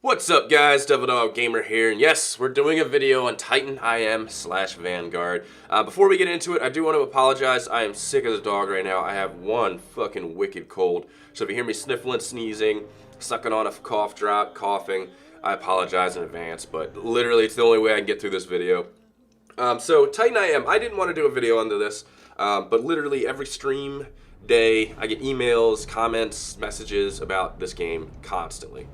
What's up guys, TheDevildogGamer here, and yes, we're doing a video on TitanIM/Vanguard. Before we get into it, I do want to apologize. I am sick as a dog right now. I have one fucking wicked cold. So if you hear me sniffling, sneezing, sucking on a cough drop, coughing, I apologize in advance, but literally it's the only way I can get through this video. So TitanIM, I didn't want to do a video under this, but literally every stream day I get emails, comments, messages about this game constantly.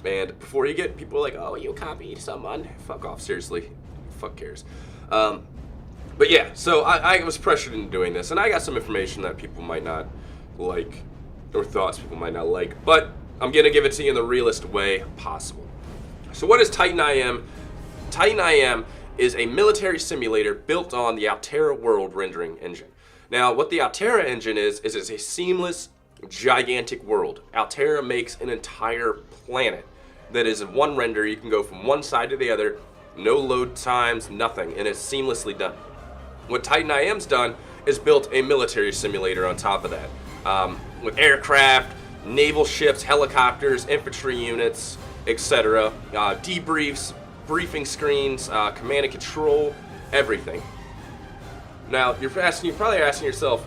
And before you get people like, oh, you copied someone, fuck off, seriously, fuck cares. But yeah, so I was pressured into doing this, and I got some information that people might not like, or thoughts people might not like, but I'm gonna give it to you in the realest way possible. So what is TitanIM? TitanIM is a military simulator built on the Altera world rendering engine. Now, what the Altera engine is it's a seamless, gigantic world. Altera makes an entire planet that is in one render. You can go from one side to the other, no load times, nothing, and it's seamlessly done. What TitanIM's done is built a military simulator on top of that, with aircraft, naval ships, helicopters, infantry units, etc., debriefs, briefing screens, command and control, everything. Now, you're probably asking yourself,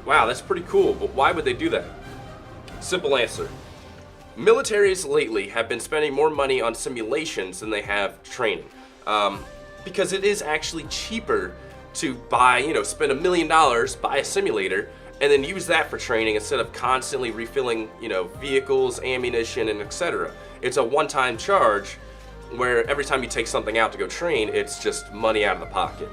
wow, that's pretty cool, but why would they do that? Simple answer. Militaries lately have been spending more money on simulations than they have training. Because it is actually cheaper to buy, spend $1 million, buy a simulator, and then use that for training instead of constantly refilling, vehicles, ammunition, and etc. It's a one-time charge where every time you take something out to go train, it's just money out of the pocket.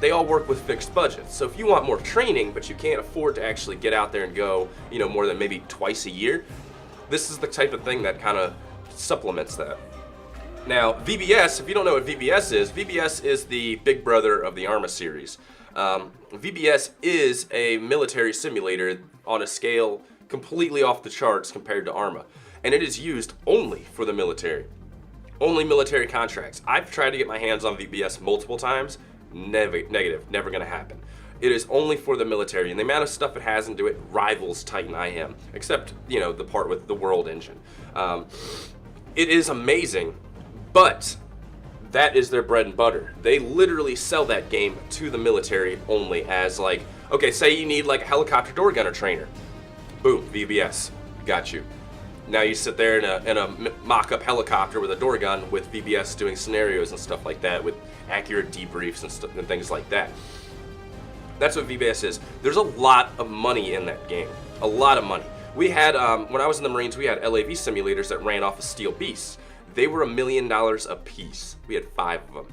They all work with fixed budgets. So if you want more training, but you can't afford to actually get out there and go, more than maybe twice a year, this is the type of thing that kind of supplements that. Now, VBS, if you don't know what VBS is the big brother of the ARMA series. VBS is a military simulator on a scale completely off the charts compared to ARMA. And it is used only for the military. Only military contracts. I've tried to get my hands on VBS multiple times. Negative, never gonna happen. It is only for the military, and the amount of stuff it has into it rivals TitanIM, except, the part with the world engine. It is amazing, but that is their bread and butter. They literally sell that game to the military only as like, okay, say you need like a helicopter door gunner trainer. Boom, VBS, got you. Now you sit there in a mock-up helicopter with a door gun with VBS doing scenarios and stuff like that with accurate debriefs and things like that. That's what VBS is. There's a lot of money in that game. A lot of money. We had, when I was in the Marines, we had LAV simulators that ran off of Steel Beasts. They were $1 million a piece. We had 5 of them.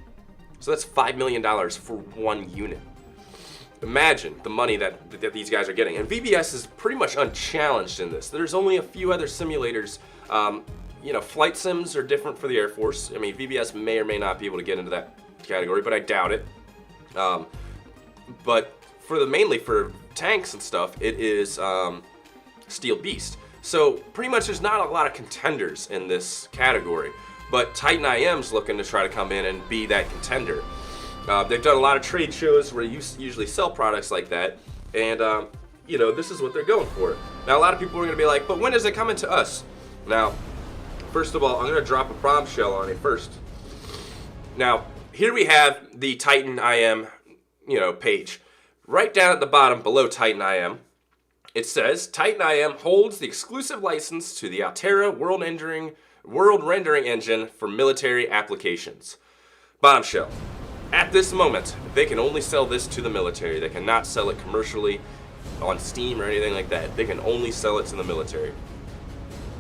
So that's $5 million for one unit. Imagine the money that these guys are getting. And VBS is pretty much unchallenged in this. There's only a few other simulators. Flight sims are different for the Air Force. I mean, VBS may or may not be able to get into that category, but I doubt it. But mainly for tanks and stuff, it is Steel Beast. So pretty much there's not a lot of contenders in this category. But TitanIM's looking to try to come in and be that contender. They've done a lot of trade shows where you usually sell products like that, and this is what they're going for. Now, a lot of people are going to be like, but when is it coming to us? Now, first of all, I'm going to drop a bombshell on it first. Now, here we have the TitanIM, page. Right down at the bottom below TitanIM, it says, TitanIM holds the exclusive license to the Altera world rendering engine for military applications. Bombshell. At this moment, they can only sell this to the military. They cannot sell it commercially on Steam or anything like that. They can only sell it to the military.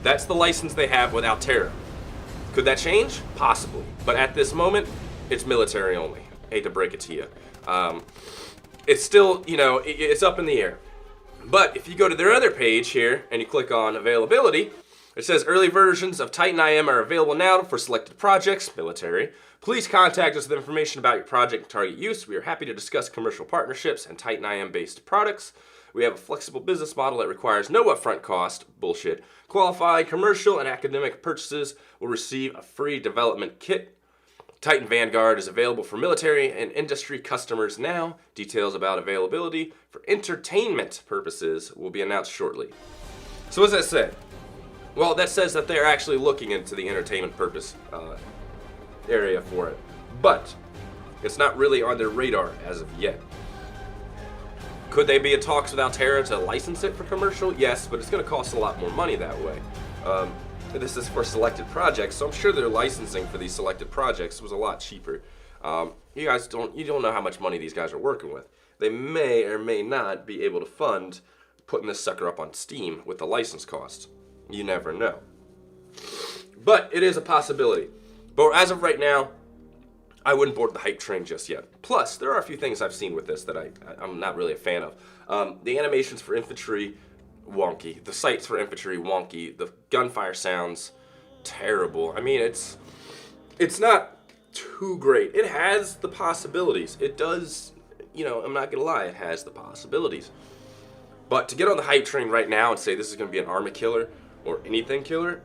That's the license they have with Altera. Could that change? Possibly. But at this moment, it's military only. Hate to break it to you. It's still, it's up in the air. But if you go to their other page here and you click on availability, it says early versions of TitanIM are available now for selected projects, military. Please contact us with information about your project and target use. We are happy to discuss commercial partnerships and TitanIM-based products. We have a flexible business model that requires no upfront cost. Bullshit. Qualified commercial and academic purchases will receive a free development kit. Titan Vanguard is available for military and industry customers now. Details about availability for entertainment purposes will be announced shortly. So what does that say? Well, that says that they're actually looking into the entertainment purpose area for it. But it's not really on their radar as of yet. Could they be in talks with Altera to license it for commercial? Yes, but it's going to cost a lot more money that way. This is for selected projects, so I'm sure their licensing for these selected projects was a lot cheaper. You don't know how much money these guys are working with. They may or may not be able to fund putting this sucker up on Steam with the license costs. You never know. But it is a possibility. But as of right now, I wouldn't board the hype train just yet. Plus, there are a few things I've seen with this that I'm not really a fan of. The animations for infantry, wonky. The sights for infantry, wonky. The gunfire sounds terrible. I mean, it's not too great. It has the possibilities. It does, I'm not gonna lie, it has the possibilities. But to get on the hype train right now and say this is gonna be an armor killer or anything killer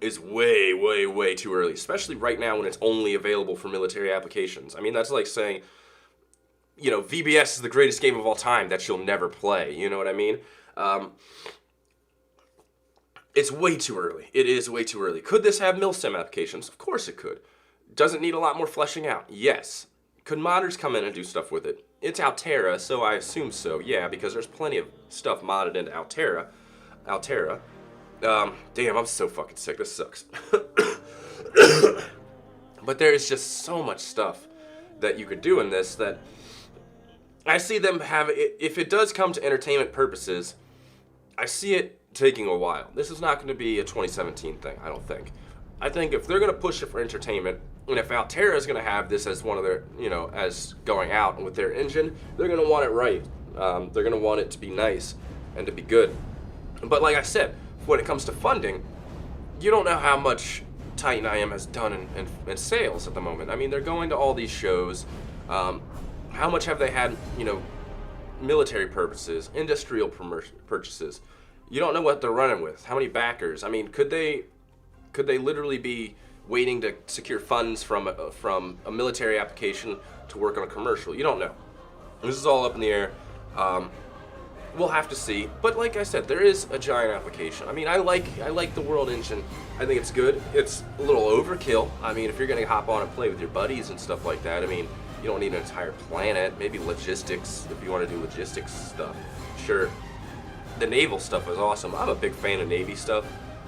is way, way, way too early, especially right now when it's only available for military applications. I mean, that's like saying, VBS is the greatest game of all time that you'll never play. You know what I mean? It's way too early. It is way too early. Could this have milsim applications? Of course it could. Does it need a lot more fleshing out? Yes. Could modders come in and do stuff with it? It's Altera, so I assume so. Yeah, because there's plenty of stuff modded into Altera. Damn, I'm so fucking sick. This sucks. But there is just so much stuff that you could do in this that I see them have it. If it does come to entertainment purposes, I see it taking a while. This is not going to be a 2017 thing, I don't think. I think if they're going to push it for entertainment, and if Altera is going to have this as one of their, as going out with their engine, they're going to want it right. They're going to want it to be nice and to be good. But like I said, when it comes to funding, you don't know how much TitanIM has done in sales at the moment. I mean, they're going to all these shows. How much have they had, military purposes, industrial purchases? You don't know what they're running with. How many backers? I mean, could they literally be waiting to secure funds from a military application to work on a commercial? You don't know. This is all up in the air. We'll have to see. But like I said, there is a giant application. I mean, I like the World Engine. I think it's good. It's a little overkill. I mean, if you're gonna hop on and play with your buddies and stuff like that, I mean, you don't need an entire planet. Maybe logistics, if you want to do logistics stuff. Sure. The naval stuff is awesome. I'm a big fan of Navy stuff.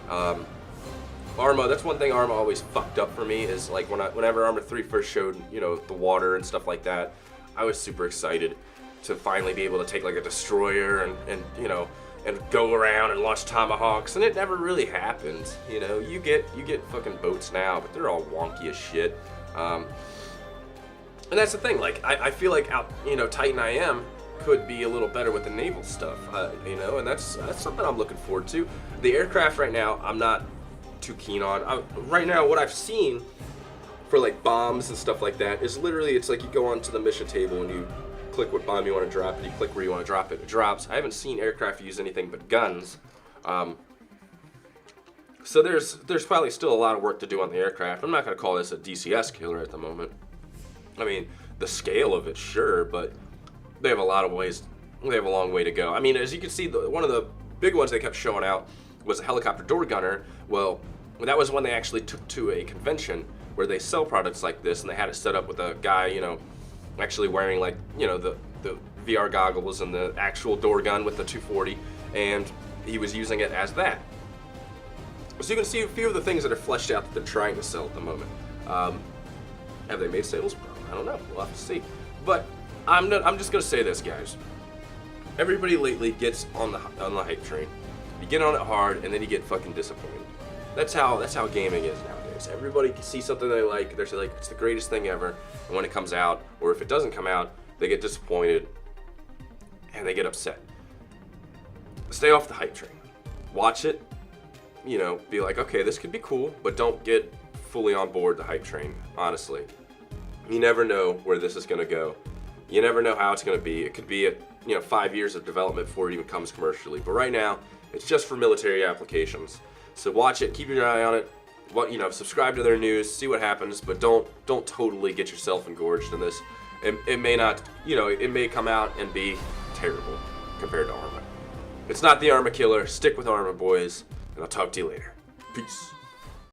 Arma, that's one thing Arma always fucked up for me, is like whenever Arma 3 first showed, the water and stuff like that, I was super excited to finally be able to take like a destroyer and go around and launch tomahawks, and it never really happened. You get fucking boats now, but they're all wonky as shit. And that's the thing, like I feel like TitanIM could be a little better with the naval stuff, and that's something I'm looking forward to. The aircraft right now, I'm not too keen on. Right now, what I've seen for like bombs and stuff like that is literally, it's like you go onto the mission table and you click what bomb you want to drop, and you click where you want to drop it. It drops. I haven't seen aircraft use anything but guns. So there's probably still a lot of work to do on the aircraft. I'm not going to call this a DCS killer at the moment. I mean, the scale of it, sure, but they have a lot of ways. They have a long way to go. I mean, as you can see, one of the big ones they kept showing out was a helicopter door gunner. Well, that was when they actually took to a convention where they sell products like this, and they had it set up with a guy, actually wearing like, the VR goggles and the actual door gun with the 240, and he was using it as that. So you can see a few of the things that are fleshed out that they're trying to sell at the moment. Have they made sales? I don't know. We'll have to see. But I'm just gonna say this, guys. Everybody lately gets on the hype train. You get on it hard, and then you get fucking disappointed. That's how gaming is nowadays. Everybody sees something they like, they're like, it's the greatest thing ever, and when it comes out, or if it doesn't come out, they get disappointed, and they get upset. Stay off the hype train. Watch it, be like, okay, this could be cool, but don't get fully on board the hype train, honestly. You never know where this is gonna go. You never know how it's gonna be. It could be 5 years of development before it even comes commercially, but right now, it's just for military applications. So watch it, keep your eye on it, subscribe to their news, see what happens, but don't totally get yourself engorged in this. It may not, it may come out and be terrible compared to Arma. It's not the Arma killer. Stick with Arma, boys, and I'll talk to you later. Peace.